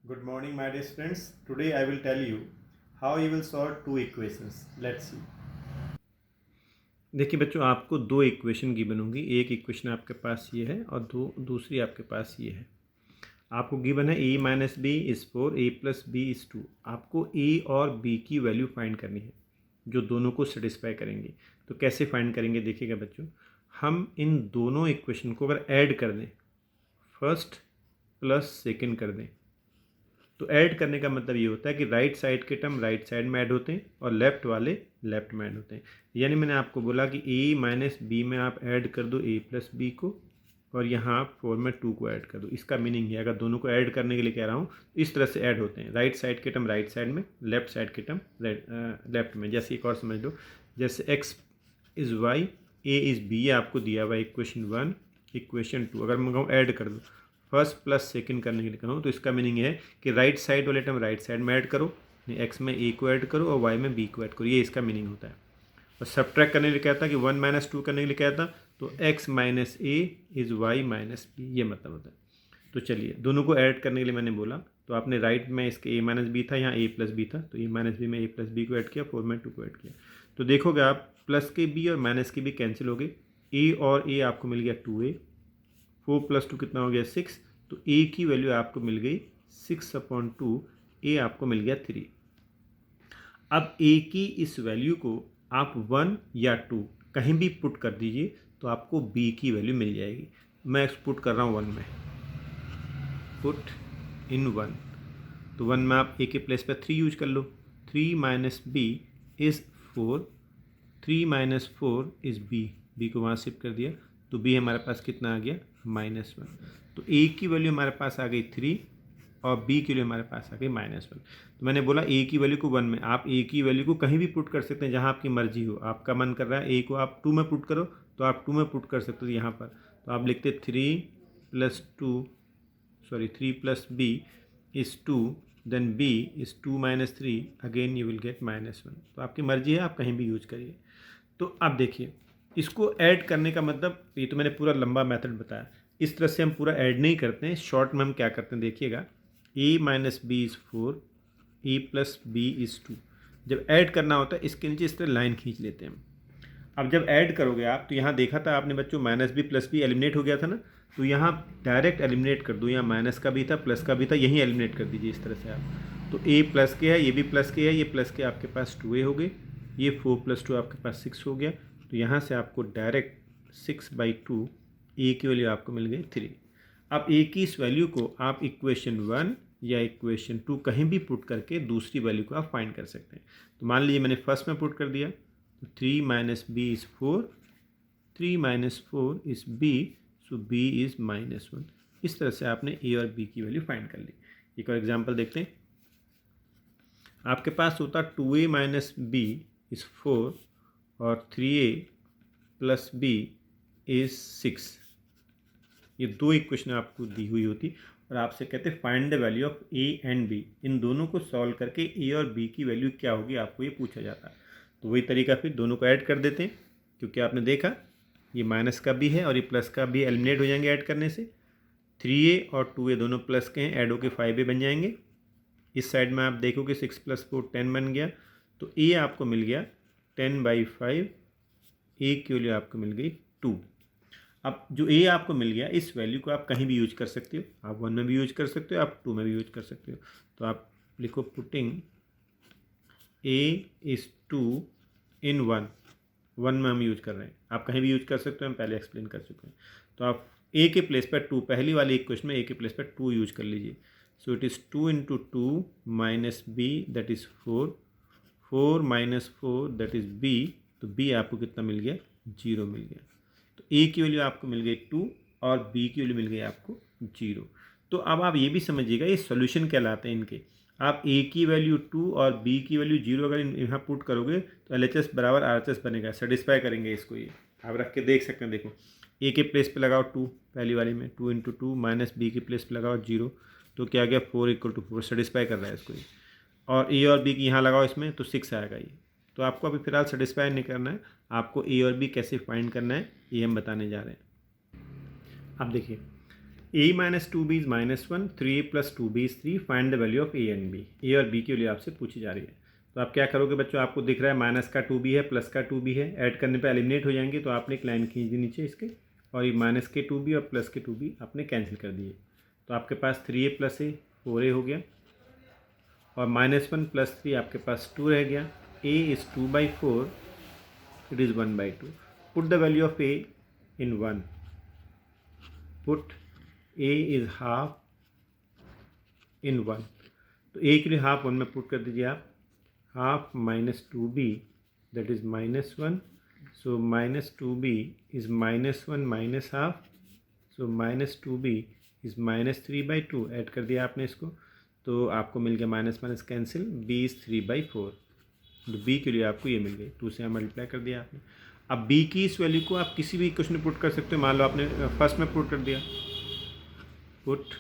Good morning, my dear students. Today I will tell you how you will solve two equations. Let's see. देखिए बच्चों, आपको दो equation given होंगी। एक equation आपके पास ये है और दूसरी आपके पास ये है। आपको गिवन है a minus B is 4, a plus B is 2। आपको a और b की वैल्यू फाइंड करनी है जो दोनों को सेटिस्फाई करेंगे। तो कैसे फाइंड करेंगे देखिएगा बच्चों, हम इन दोनों इक्वेशन को अगर ऐड कर दें, फर्स्ट प्लस सेकेंड कर दें, तो ऐड करने का मतलब ये होता है कि राइट साइड के टर्म राइट साइड में ऐड होते हैं और लेफ्ट वाले लेफ्ट में ऐड होते हैं। यानी मैंने आपको बोला कि a माइनस बी में आप ऐड कर दो a प्लस बी को और यहाँ आप 4 में 2 को ऐड कर दो। इसका मीनिंग है, अगर दोनों को ऐड करने के लिए कह रहा हूँ तो इस तरह से ऐड होते हैं, राइट साइड के टर्म राइट साइड में, लेफ्ट साइड के टर्म लेफ्ट में। जैसे एक और समझ लो, जैसे x is y, a is b, ये आपको दिया हुआ इक्वेशन 1 इक्वेशन 2। अगर मैं कहूँ ऐड कर दो, फर्स्ट प्लस सेकंड करने के लिए कहूँ तो इसका मीनिंग है कि राइट साइड वाले टर्म राइट साइड में ऐड करो, एक्स में a को ऐड करो और y में b को ऐड करो, ये इसका मीनिंग होता है। और सब्ट्रैक्ट करने के लिए कहता है कि 1 माइनस 2 करने के लिए कहता तो x minus A is Y minus B, ये मतलब होता है। तो चलिए, दोनों को ऐड करने के लिए मैंने बोला तो आपने राइट में इसके a माइनस बी था, यहाँ a प्लस बी था, तो a माइनस बी में a प्लस बी को ऐड किया, 4 में 2 को ऐड किया। तो देखोगे आप प्लस के b और माइनस के b कैंसिल हो गए, a और a आपको मिल गया 2a, 4 प्लस 2 कितना हो गया 6, तो a की वैल्यू आपको मिल गई 6/2, a आपको मिल गया 3। अब a की इस वैल्यू को आप 1 या 2 कहीं भी पुट कर दीजिए तो आपको b की वैल्यू मिल जाएगी। मैं पुट कर रहा हूँ 1 में, पुट इन 1, तो 1 में आप a के प्लेस पर 3 यूज कर लो। 3 minus B is 4, 3 minus 4 is b को वहाँ शिफ्ट कर दिया तो b हमारे पास कितना आ गया -1। तो a की वैल्यू हमारे पास आ गई 3 और b की वैल्यू हमारे पास आ गई -1। तो मैंने बोला a की वैल्यू को 1 में, आप a की वैल्यू को कहीं भी पुट कर सकते हैं जहां आपकी मर्जी हो। आपका मन कर रहा है a को आप 2 में पुट करो तो आप 2 में पुट कर सकते हो यहाँ पर। तो आप लिखते 3 plus b is 2, then b is 2 minus 3, again you will get -1। तो आपकी मर्जी है, आप कहीं भी यूज करिए। तो अब देखिए, इसको ऐड करने का मतलब, ये तो मैंने पूरा लंबा मेथड बताया, इस तरह से हम पूरा ऐड नहीं करते हैं। शॉर्ट में हम क्या करते हैं देखिएगा, a minus B is 4, a plus B is 2। जब ऐड करना होता है इसके नीचे इस तरह लाइन खींच लेते हैं हम। अब जब ऐड करोगे आप तो यहाँ देखा था आपने बच्चों, minus b plus b eliminate हो गया था ना, तो यहाँ डायरेक्ट एलिमिनेट कर दो। यहाँ माइनस का भी था प्लस का भी था, यहीं एलिमिनेट कर दीजिए इस तरह से आप। तो a प्लस के है, ये भी प्लस के है, ये प्लस के आपके पास 2a हो गए, ये 4 प्लस 2 आपके पास 6 हो गया। तो यहाँ से आपको डायरेक्ट 6/2 a की वैल्यू आपको मिल गई 3। अब a की इस वैल्यू को आप इक्वेशन 1 या इक्वेशन 2 कहीं भी पुट करके दूसरी वैल्यू को आप फाइंड कर सकते हैं। तो मान लीजिए मैंने फर्स्ट में पुट कर दिया, तो 3 minus B is 4, 3 minus 4 is b, so b is -1। इस तरह से आपने a और b की वैल्यू फाइंड कर ली। एक और एग्जांपल देखते हैं। आपके पास होता 2a माइनस बी इज़ 4 और 3a प्लस बी इज़ 6। ये दो इक्वेशन आपको दी हुई होती और आपसे कहते find the value of a and b। इन दोनों को सॉल्व करके a और b की वैल्यू क्या होगी आपको ये पूछा जाता है। तो वही तरीका, फिर दोनों को ऐड कर देते हैं, क्योंकि आपने देखा ये माइनस का भी है और ये प्लस का भी एलिमिनेट हो जाएंगे ऐड करने से। 3a और 2a दोनों प्लस के हैं, ऐड होकर 5a बन जाएंगे। इस साइड में आप देखोगे 6 + 4 10 बन गया, तो a आपको मिल गया 10/5, a की वैल्यू आपको मिल गई 2। अब जो a आपको मिल गया, इस वैल्यू को आप कहीं भी यूज कर सकते हो, आप 1 में भी यूज कर सकते हो, आप 2 में भी यूज कर सकते हो। तो आप लिखो पुटिंग a इज़ 2 इन 1, 1 में हम यूज कर रहे हैं, आप कहीं भी यूज कर सकते हो, हम पहले एक्सप्लेन कर चुके हैं। तो आप a के प्लेस पर 2, पहली वाली इक्वेशन में a के प्लेस पर 2 यूज कर लीजिए। So it is 2 × 2 minus b, that is 4, 4 minus 4 that is b। तो b आपको कितना मिल गया 0 मिल गया। तो a की वैल्यू आपको मिल गई 2 और b की वैल्यू मिल गई आपको 0। तो अब आप ये भी समझिएगा, ये सॉल्यूशन कहलाते हैं इनके। आप a की वैल्यू 2 और b की वैल्यू 0 अगर यहाँ पुट करोगे तो LHS बराबर RHS बनेगा, सेटिस्फाई करेंगे इसको। ये आप रख के देख सकते हैं। देखो, a के प्लेस पे लगाओ 2, पहली वाली में 2 × 2 माइनस b के प्लेस पे लगाओ 0, तो क्या आ गया 4 = 4, सेटिस्फाई कर रहा है इसको ये। और a और b की यहाँ लगाओ इसमें तो 6 आएगा ये। तो आपको अभी फिलहाल सेटिस्फाई नहीं करना है, आपको a और b कैसे फाइंड करना है ये हम बताने जा रहे हैं। अब देखिए, a minus two b is -1, 3a plus two b is 3, find the value of a and b। A और b की वैल्यू आपसे पूछी जा रही है। तो आप क्या करोगे बच्चों, आपको दिख रहा है माइनस का 2b है, प्लस का 2b है, ऐड करने पे एलिमिनेट हो जाएंगे। तो आपने एक लाइन खींच दी नीचे इसके, और ये माइनस के 2b और प्लस के 2b आपने कैंसिल कर दिए। तो आपके पास 3a प्लस a 4a हो गया, और -1 प्लस 3 आपके पास 2 रह गया। a is 2/4, it is 1/2। Put the value of a in 1, put a is half in 1। तो a के लिए हाफ 1 में पुट कर दीजिए आप, half minus 2b that is -1, so -2b is -1 minus half, so -2b is -3/2। Add कर दिया आपने इसको, तो आपको मिल गया minus minus cancel, b is 3/4। तो b के लिए आपको ये मिल गई, 2 से यहाँ मल्टीप्लाई कर दिया आपने। अब b की इस वैल्यू को आप किसी भी क्वेश्चन में पुट कर सकते हो। मान लो आपने फर्स्ट में पुट कर दिया, पुट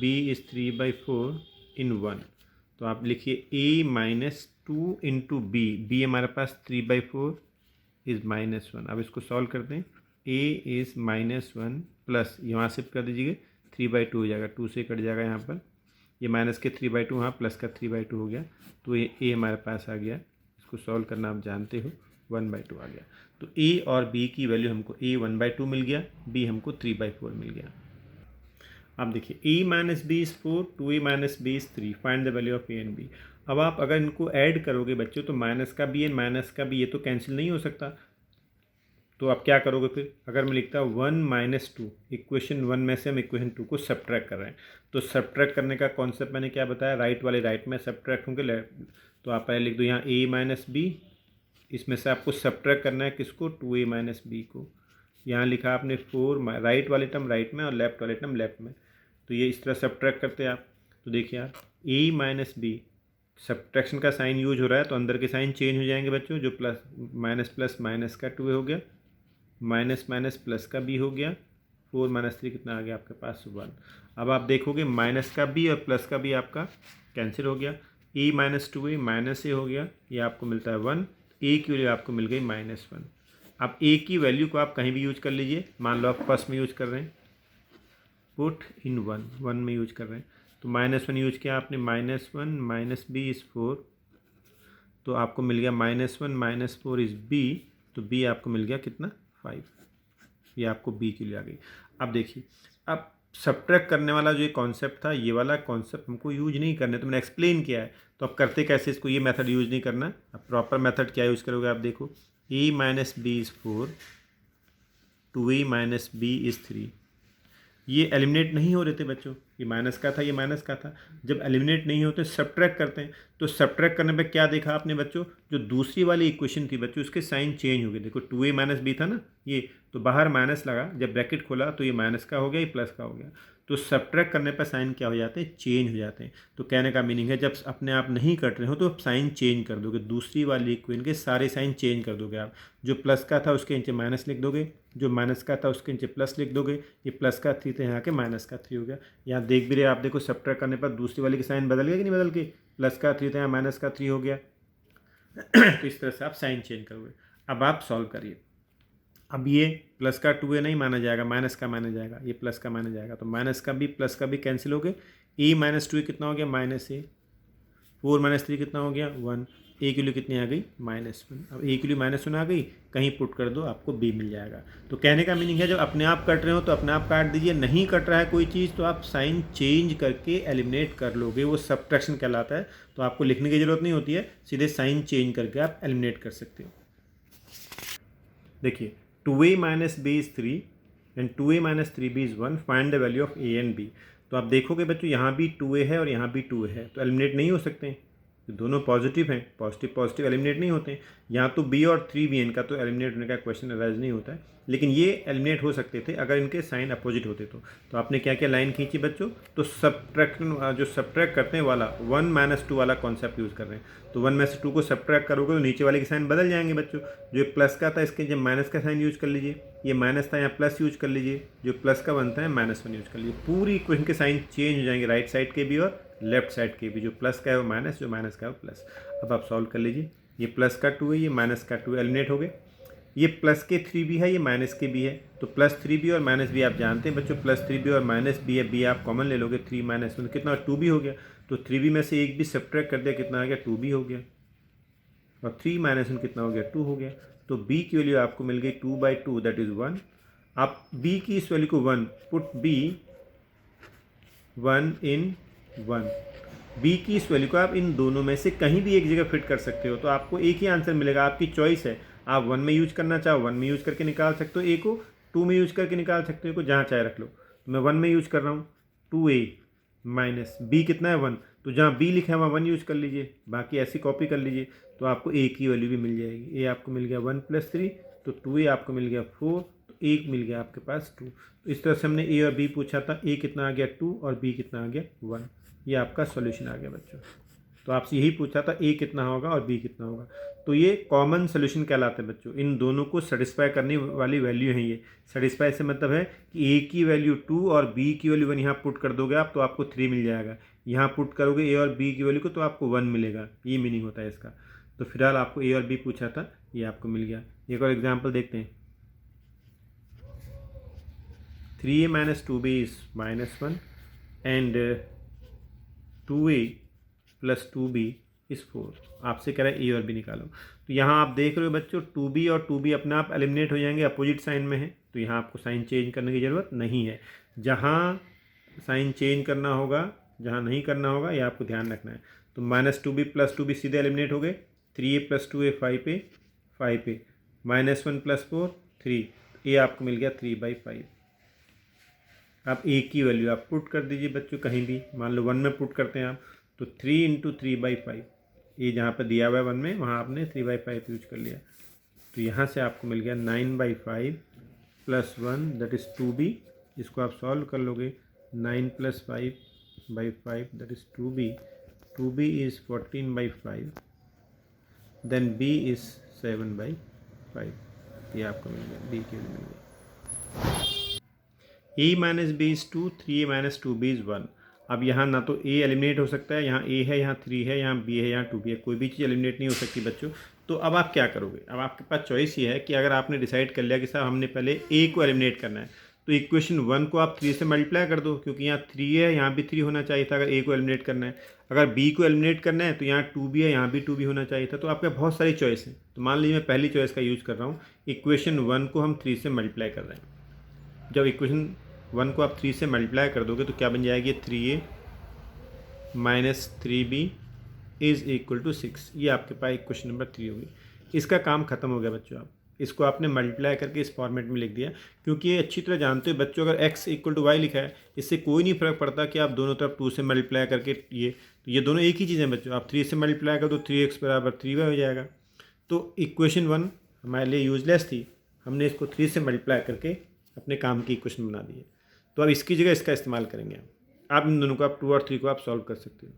b इज़ 3/4 इन 1। तो आप लिखिए a minus 2 into b, b हमारे पास 3/4 इज़ -1। अब इसको सॉल्व करते हैं, a इज़ -1 प्लस यहाँ शिफ्ट कर दीजिए, 3/2 हो जाएगा, 2 से कट जाएगा यहाँ पर, ये माइनस के 3/2 हाँ, प्लस का 3/2 हो गया। तो ये a हमारे पास आ गया, इसको सॉल्व करना आप जानते हो, 1/2 आ गया। तो a और b की वैल्यू हमको a 1/2 मिल गया, b हमको 3/4 मिल गया। अब देखिए a minus B is 4, 2a minus B is 3, find the value of a and b। अब आप अगर इनको ऐड करोगे बच्चों, तो माइनस का b एंड माइनस का b ये तो कैंसिल नहीं हो सकता। तो आप क्या करोगे फिर, अगर मैं लिखता हूँ 1 - 2, इक्वेशन 1 में से हम इक्वेशन 2 को सब्ट्रैक्ट कर रहे हैं। तो सब्ट्रैक्ट करने का कॉन्सेप्ट मैंने क्या बताया, राइट वाले राइट में सब्ट्रैक्ट होंगे, लेफ्ट। तो आप पहले लिख दो यहाँ a माइनस बी, इसमें से आपको सब्ट्रैक्ट करना है किसको, 2a माइनस बी को। यहाँ लिखा आपने 4, राइट वाले टर्म राइट में और लेफ्ट वाले टर्म लेफ्ट में। तो ये इस तरह सब्ट्रैक्ट करते हैं आप। तो देखिए आप a माइनस बी, सब्ट्रैक्शन का साइन यूज हो रहा है, तो अंदर के साइन चेंज हो जाएंगे बच्चों। जो प्लस माइनस प्लस माइनस का 2 हो गया, माइनस माइनस प्लस का b हो गया, 4 - 3 कितना आ गया आपके पास 1। अब आप देखोगे माइनस का b और प्लस का b आपका कैंसिल हो गया, a minus 2a minus a हो गया, ये आपको मिलता है 1, a की वैल्यू आपको मिल गई -1। अब a की वैल्यू को आप कहीं भी यूज कर लीजिए, मान लो आप फर्स्ट में यूज कर रहे हैं, पुट इन 1 में यूज कर रहे हैं, तो -1 यूज किया आपने, -1 माइनस b इज़ 4, तो आपको मिल गया -1 - 4 इज़ b, तो b आपको मिल गया कितना 5। ये आपको b के लिए आ गई। अब देखिए, अब सब्ट्रैक्ट करने वाला जो ये कॉन्सेप्ट था, ये वाला कॉन्सेप्ट हमको यूज नहीं करने, तो मैंने एक्सप्लेन किया है। तो अब करते कैसे इसको, ये मेथड यूज नहीं करना। अब प्रॉपर मेथड क्या यूज़ करोगे आप देखो, a minus B is 4, 2a minus B is 3। ये एलिमिनेट नहीं हो रहे थे बच्चों, ये माइनस का था, ये माइनस का था। जब एलिमिनेट नहीं होते सब्ट्रैक्ट करते हैं, तो सब्ट्रैक्ट करने पे क्या देखा आपने बच्चों, जो दूसरी वाली इक्वेशन थी बच्चों, उसके साइन चेंज हो गए। देखो 2a माइनस बी था ना ये, तो बाहर माइनस लगा, जब ब्रैकेट खोला तो ये माइनस का हो गया, ये प्लस का हो गया। तो सब्ट्रैक्ट करने पर साइन क्या हो जाते हैं, चेंज हो जाते हैं। तो कहने का मीनिंग है, जब अपने आप नहीं कट रहे हो तो साइन चेंज कर दोगे, दूसरी वाली इक्वेशन के सारे साइन चेंज कर दोगे आप। जो प्लस का था उसके नीचे माइनस लिख दोगे, जो माइनस का था उसके नीचे प्लस लिख दोगे। ये प्लस का 3 था, यहाँ के माइनस का 3 हो गया। यहाँ देख भी रहे आप, देखो सब्ट्रैक्ट करने पर दूसरी वाली की साइन बदल गया कि नहीं बदल के, प्लस का 3 था, यहाँ माइनस का 3 हो गया। तो इस तरह से आप साइन चेंज करोगे। अब आप सॉल्व करिए। अब ये प्लस का 2a नहीं माना जाएगा, माइनस का माना जाएगा, ये प्लस का माना जाएगा। तो माइनस का भी प्लस का भी कैंसिल हो गए। a माइनस 2a कितना हो गया, -a। 4 - 3 कितना हो गया 1, a की वैल्यू कितनी आ गई -1। अब a की वैल्यू -1 आ गई, कहीं पुट कर दो आपको b मिल जाएगा। तो कहने का मीनिंग है, जब अपने आप कट रहे हो तो अपने आप काट दीजिए, नहीं कट रहा है कोई चीज़ तो आप साइन चेंज करके एलिमिनेट कर लोगे, वो सब्ट्रैक्शन कहलाता है। तो आपको लिखने की ज़रूरत नहीं होती है, सीधे साइन चेंज करके आप एलिमिनेट कर सकते हो। देखिए 2a minus b is 3 and 2a minus 3b is 1, find the value of a and b। तो आप देखोगे बच्चों, यहाँ भी 2a है और यहाँ भी 2a है, तो एलिमिनेट नहीं हो सकते हैं, दोनों पॉजिटिव हैं, पॉजिटिव पॉजिटिव एलिमिनेट नहीं होते हैं। यहाँ तो b और 3b इनका तो एलिमिनेट होने का क्वेश्चन अराइज नहीं होता है, लेकिन ये एलिमिनेट हो सकते थे अगर इनके साइन अपोजिट होते तो आपने क्या क्या लाइन खींची बच्चों, तो सब्ट्रैक्शन जो सब्ट्रैक्ट करने वाला 1 - 2 वाला कॉन्सेप्ट यूज़ कर रहे हैं। तो 1 में से 2 को सब्ट्रैक्ट करोगे तो नीचे वाले के साइन बदल जाएंगे बच्चों। जो प्लस का था इसके जब माइनस का साइन यूज कर लीजिए, ये माइनस था यहाँ प्लस यूज कर लीजिए, जो प्लस का बनता है -1 यूज कर लीजिए। पूरी इक्वेशन के साइन चेंज हो जाएंगे, राइट साइड के भी और लेफ्ट साइड के भी। जो प्लस का है वो माइनस, जो माइनस का है वो प्लस। अब आप सॉल्व कर लीजिए, ये प्लस का 2 है, ये माइनस का 2 एलिमिनेट हो गए। ये प्लस के 3b है, ये माइनस के b है, तो प्लस 3b और माइनस b आप जानते हैं बच्चों, प्लस 3b और माइनस b है, b आप कॉमन ले लोगे, 3 माइनस 1 कितना 2b हो गया, तो 3b में से एक भी सब्ट्रैक्ट कर दिया, कितना आ गया 2b हो गया, और 3 माइनस 1 कितना हो गया 2 हो गया। तो b की वैल्यू आपको मिल गई 2/2 दैट इज़ 1। आप b की इस वैल्यू को 1 पुट b 1 इन 1, b की इस वैल्यू को आप इन दोनों में से कहीं भी एक जगह फिट कर सकते हो, तो आपको एक ही आंसर मिलेगा, आपकी चॉइस है। आप 1 में यूज करना चाहो 1 में यूज करके निकाल सकते हो, a को 2 में यूज करके निकाल सकते हो, को जहाँ चाहे रख लो। तो मैं 1 में यूज कर रहा हूँ, 2a माइनस b कितना है 1, तो जहाँ b लिखा है वहाँ 1 यूज कर लीजिए, बाकी ऐसी कॉपी कर लीजिए, तो आपको a की वैल्यू भी मिल जाएगी। a आपको मिल गया 1 + 3, तो 2a आपको मिल गया 4, तो 1 मिल गया आपके पास 2। तो इस तरह से हमने a और b पूछा था, a कितना आ गया 2 और b कितना आ गया 1। ये आपका सॉल्यूशन आ गया बच्चों। तो आपसे यही पूछा था a कितना होगा और b कितना होगा, तो ये कॉमन सोल्यूशन कहलाते हैं बच्चों। इन दोनों को सेटिस्फाई करने वाली वैल्यू है ये। सेटिस्फाई से मतलब है कि a की वैल्यू 2 और b की वैल्यू 1 यहाँ पुट कर दोगे आप तो आपको 3 मिल जाएगा, यहाँ पुट करोगे a और b की वैल्यू को तो आपको 1 मिलेगा, ये मीनिंग होता है इसका। तो फिलहाल आपको a और b पूछा था, ये आपको मिल गया। एक और एग्जाम्पल देखते हैं, 3a - 2b is -1 and 2a + 2b is 4। आपसे कह रहा है ए और बी निकालो। तो यहाँ आप देख रहे हो बच्चों 2b और 2b अपने आप एलिमिनेट हो जाएंगे, अपोजिट साइन में है, तो यहाँ आपको साइन चेंज करने की ज़रूरत नहीं है। जहाँ साइन चेंज करना होगा, जहाँ नहीं करना होगा, ये आपको ध्यान रखना है। तो -2b + 2b सीधे एलिमिनेट हो गए, 3a + 2a 5a, 5a -1 + 4 3, a आपको मिल गया 3/5। आप a की वैल्यू आप पुट कर दीजिए बच्चों कहीं भी, मान लो 1 में पुट करते हैं आप, तो 3 × 3/5, ये जहाँ पर दिया हुआ है 1 में वहाँ आपने 3/5 यूज कर लिया, तो यहाँ से आपको मिल गया 9/5 + 1 दैट इज़ 2b। इसको आप सॉल्व कर लोगे, 9 + 5/5 that is 2b, 2b is 14/5, then b is 7/5, ये आपको मिल गया, b की वैल्यू मिल गई। a - b is 2, 3a - 2b is 1। अब यहाँ ना तो a एलिमिनेट हो सकता है, यहाँ a है, यहाँ 3 है, यहाँ b है, यहाँ 2b है, कोई भी चीज़ एलिमिनेट नहीं हो सकती बच्चों। तो अब आप क्या करोगे, अब आपके पास चॉइस ये है कि अगर आपने डिसाइड कर लिया कि साहब हमने पहले a को एलिमिनेट करना है, तो इक्वेशन 1 को आप 3 से मल्टीप्लाई कर दो, क्योंकि यहाँ 3 है, यहाँ भी 3 होना चाहिए था अगर a को एलिमिनेट करना है। अगर b को एलिमिनेट करना है तो यहाँ 2b है, यहाँ भी 2b होना चाहिए था। तो आपके बहुत सारी चॉइस है, तो मान लीजिए मैं पहली चॉइस का यूज़ कर रहा हूँ, इक्वेशन 1 को हम 3 से मल्टीप्लाई कर रहे हैं। जब इक्वेशन 1 को आप 3 से मल्टीप्लाई कर दोगे तो क्या बन जाएगी, 3a - 3b is equal to 6। ये आपके पास क्वेश्चन नंबर 3 होगी। इसका काम खत्म हो गया बच्चों। आप इसको आपने मल्टीप्लाई करके इस फॉर्मेट में लिख दिया, क्योंकि ये अच्छी तरह जानते हो बच्चों, अगर x = y लिखा है, इससे कोई नहीं फ़र्क पड़ता कि आप दोनों तरफ 2 से मल्टीप्लाई करके ये दोनों एक ही चीज़ है बच्चों। आप 3 से मल्टीप्लाई कर दो 3x = 3y हो जाएगा। तो इक्वेशन 1 हमारे लिए यूजलेस थी, हमने इसको 3 से मल्टीप्लाई करके अपने काम की इक्वेशन बना दी है। तो अब इसकी जगह इसका इस्तेमाल करेंगे आप इन दोनों को, आप 2 और 3 को आप सॉल्व कर सकते हो।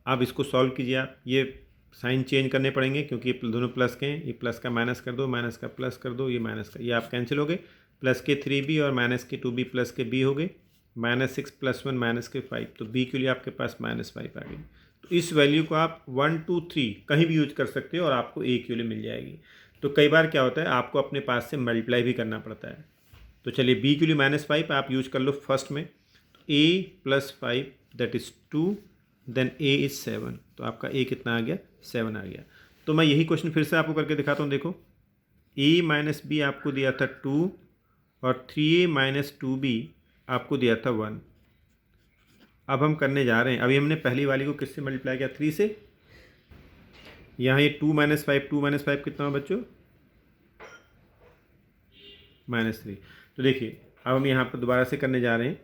आप इसको सॉल्व कीजिए, आप ये साइन चेंज करने पड़ेंगे क्योंकि ये दोनों प्लस के हैं, ये प्लस का माइनस कर दो, माइनस का प्लस कर दो, ये माइनस का, ये आप कैंसिल हो गए, प्लस के 3b और माइनस के 2b प्लस के b हो गए, -6 + 1 माइनस के 5, तो b के लिए आपके पास -5 आ गई। तो इस वैल्यू को आप 1 2 3 कहीं भी यूज कर सकते हो और आपको a की वैल्यू मिल जाएगी। तो कई बार क्या होता है, आपको अपने पास से मल्टीप्लाई भी करना पड़ता है। तो चलिए b के लिए -5 आप यूज कर लो फर्स्ट में, तो a + 5 that is 2, then a is 7, तो आपका a कितना आ गया 7 आ गया। तो मैं यही क्वेश्चन फिर से आपको करके दिखाता हूँ। देखो a - b आपको दिया था 2 और 3a - 2b आपको दिया था 1। अब हम करने जा रहे हैं, अभी हमने पहली वाली को किससे मल्टीप्लाई किया, 3 से। यहाँ ये 2 - 5, 2 - 5 कितना हो बच्चों, -3। तो देखिए अब हम यहाँ पर दोबारा से करने जा रहे हैं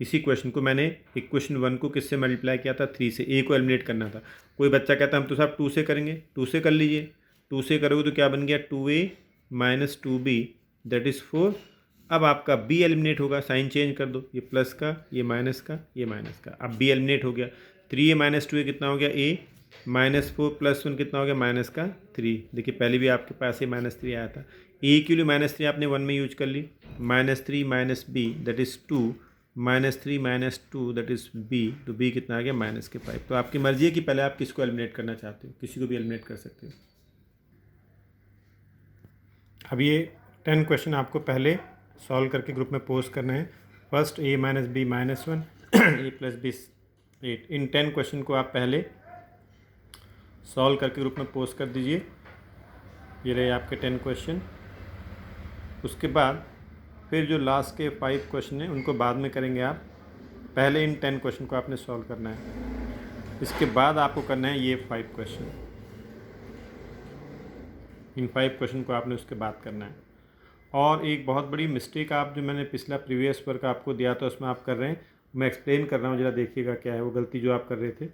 इसी क्वेश्चन को। मैंने इक्वेशन 1 को किससे मल्टीप्लाई किया था, 3 से। a को एलिमिनेट करना था। कोई बच्चा कहता हम तो साहब 2 से करेंगे, 2 से कर लीजिए। 2 से करोगे तो क्या बन गया, 2a - 2b दैट इज़ 4। अब आपका b एलिमिनेट होगा, साइन चेंज कर दो, ये प्लस का, ये माइनस का, ये माइनस का, अब b एलिमिनेट हो गया। 3a - 2a कितना हो गया, a -4 + 1 कितना हो गया, माइनस का 3। देखिए पहले भी आपके पास ये -3 आया था। a के लिए -3 आपने 1 में यूज कर ली, -3 - b that is 2, -3 - 2 that is b, तो b कितना आ गया, -5। तो आपकी मर्जी है कि पहले आप किसको एलिमिनेट करना चाहते हो, किसी को भी एलिमिनेट कर सकते हो। अब ये 10 क्वेश्चन आपको पहले सॉल्व करके ग्रुप में पोस्ट करना है। First a minus b minus 1 a plus b 8। इन 10 क्वेश्चन को आप पहले सॉल्व करके ग्रुप में पोस्ट कर दीजिए। ये रहे आपके 10 क्वेश्चन। उसके बाद फिर जो लास्ट के 5 क्वेश्चन हैं उनको बाद में करेंगे आप। पहले इन 10 क्वेश्चन को आपने सॉल्व करना है। इसके बाद आपको करना है ये 5 क्वेश्चन। इन 5 क्वेश्चन को आपने उसके बाद करना है। और एक बहुत बड़ी मिस्टेक आप जो मैंने पिछला प्रीवियस वर्क आपको दिया था उसमें आप कर रहे हैं, मैं एक्सप्लेन कर रहा हूँ, ज़रा देखिएगा क्या है वो गलती जो आप कर रहे थे।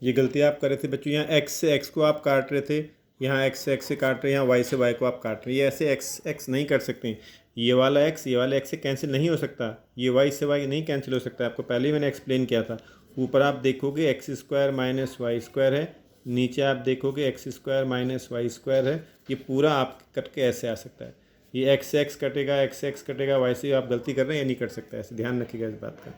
ये गलती आप कर रहे थे बच्चों, यहाँ x से x को आप काट रहे थे, यहाँ x से x से काट रहे हैं, यहाँ y से y को आप काट रहे हैं। ये ऐसे x नहीं कर सकते। ये वाला x से कैंसिल नहीं हो सकता, ये y से y नहीं कैंसिल हो सकता। आपको पहले ही मैंने एक्सप्लेन किया था। ऊपर आप देखोगे x square minus y square है, नीचे आप देखोगे x square minus y square है। ये पूरा आप कट के ऐसे आ सकता है। ये x से x कटेगा, x से x कटेगा, y से आप गलती कर रहे हैं, ये नहीं कर सकता। ऐसे ध्यान रखिएगा इस बात का।